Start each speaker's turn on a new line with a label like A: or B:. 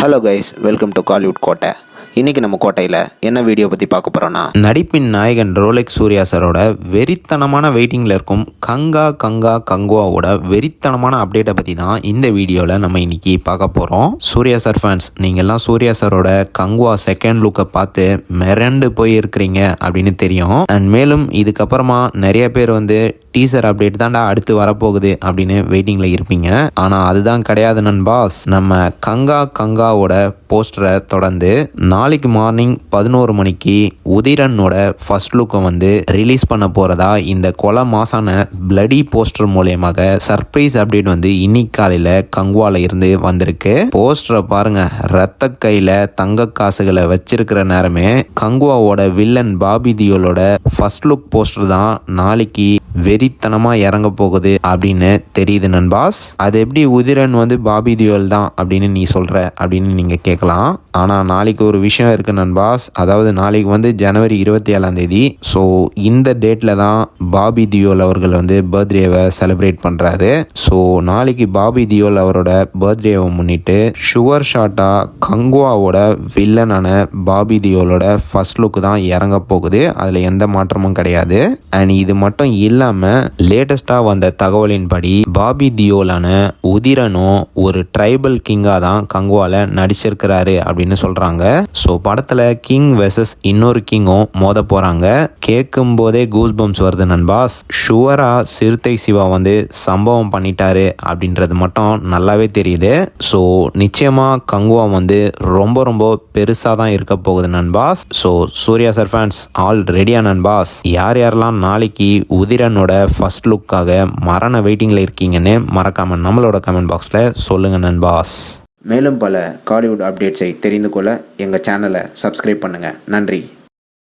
A: Hello guys, welcome to Kollywood கோட்டை. இன்றைக்கி நம்ம கோட்டையில் என்ன வீடியோ பற்றி பார்க்க போகிறோன்னா, நடிப்பின் நாயகன் ரோலெக்ஸ் சூர்யா சாரோட வெறித்தனமான வெயிட்டிங்கில் இருக்கும் கங்குவாவோட வெறித்தனமான அப்டேட்டை பற்றி தான் இந்த வீடியோவில் நம்ம இன்றைக்கி பார்க்க போகிறோம். சூர்யா சார் ஃபேன்ஸ், நீங்கள்லாம் சூர்யா சாரோட கங்குவா செகண்ட் லுக்கை பார்த்து மிரண்டு போய் இருக்கிறீங்க அப்படின்னு தெரியும். அண்ட் மேலும் இதுக்கப்புறமா நிறைய பேர் டீசர் அப்டேட் தான்டா அடுத்து வரப்போகுது அப்படின்னு வெயிட்டிங்கில் இருப்பீங்க. ஆனால் அதுதான் கிடையாது நண்பாஸ். நம்ம கங்காவோட போஸ்டரை தொடர்ந்து நாளைக்கு மார்னிங் 11 மணிக்கு உதிரனோட ஃபர்ஸ்ட் லுக்கை ரிலீஸ் பண்ண போகிறதா இந்த கொலை மாசான பிளடி போஸ்டர் மூலியமாக சர்ப்ரைஸ் அப்டேட் இன்னைக்கு காலையில் கங்குவால இருந்து வந்திருக்கு. போஸ்டரை பாருங்க, ரத்த கையில் தங்க காசுகளை வச்சிருக்கிற நேரமே கங்குவாவோட வில்லன் பாபி தியோலோட ஃபர்ஸ்ட் லுக் போஸ்டர் தான் நாளைக்கு வெறித்தனமாக இறங்க போகுது அப்படின்னு தெரியுது நண்பாஸ். அது எப்படி உதிரன் பாபி தியோல் தான் அப்படின்னு நீ சொல்கிற அப்படின்னு நீங்கள் கேட்கலாம். ஆனால் நாளைக்கு ஒரு விஷயம் இருக்குது நண்பாஸ். அதாவது நாளைக்கு ஜனவரி 27 ஸோ இந்த டேட்டில் தான் பாபி தியோல் அவர்கள் பர்த்டேவை செலிப்ரேட் பண்ணுறாரு. ஸோ நாளைக்கு பாபி தியோல் அவரோட பர்த்டேவை முன்னிட்டு ஷுவர் ஷாட்டாக கங்குவாவோட வில்லனான பாபி தியோலோட ஃபர்ஸ்ட் லுக் தான் இறங்க போகுது. அதில் எந்த மாற்றமும் கிடையாது. அண்ட் இது மட்டும் இல்லாமல் லேட்டஸ்டாக வந்த தகவலின்படி பாபி தியோலான உதிரனும் ஒரு ட்ரைபல் கிங்காக தான் கங்குவால நடிச்சிருக்கிறாரு அப்படின்னு சொல்கிறாங்க. ஸோ படத்தில் கிங் வெர்சஸ் இன்னொரு கிங்கும் மோத போகிறாங்க. கேட்கும் போதே கூஸ் பம்ஸ் வருது நண்பாஸ். ஷுவராக சிறுத்தை சிவா சம்பவம் பண்ணிட்டாரு அப்படின்றது மட்டும் நல்லாவே தெரியுது. ஸோ நிச்சயமாக கங்குவா ரொம்ப ரொம்ப பெருசாக தான் இருக்க போகுது நண்பாஸ். So Suriya sir fans all ரெடியா நண்பாஸ்? யார் யாரெல்லாம் நாளைக்கு உதிரனோட ஃபர்ஸ்ட் லுக்காக மரண வெயிட்டிங்கில் இருக்கீங்கன்னு மறக்காம நம்மளோட கமெண்ட் பாக்ஸில் சொல்லுங்கள் நண்பாஸ்.
B: மேலும் பல காலிவுட் அப்டேட்ஸை தெரிந்து கொள்ள எங்கள் சேனலை சப்ஸ்கிரைப் பண்ணுங்கள். நன்றி.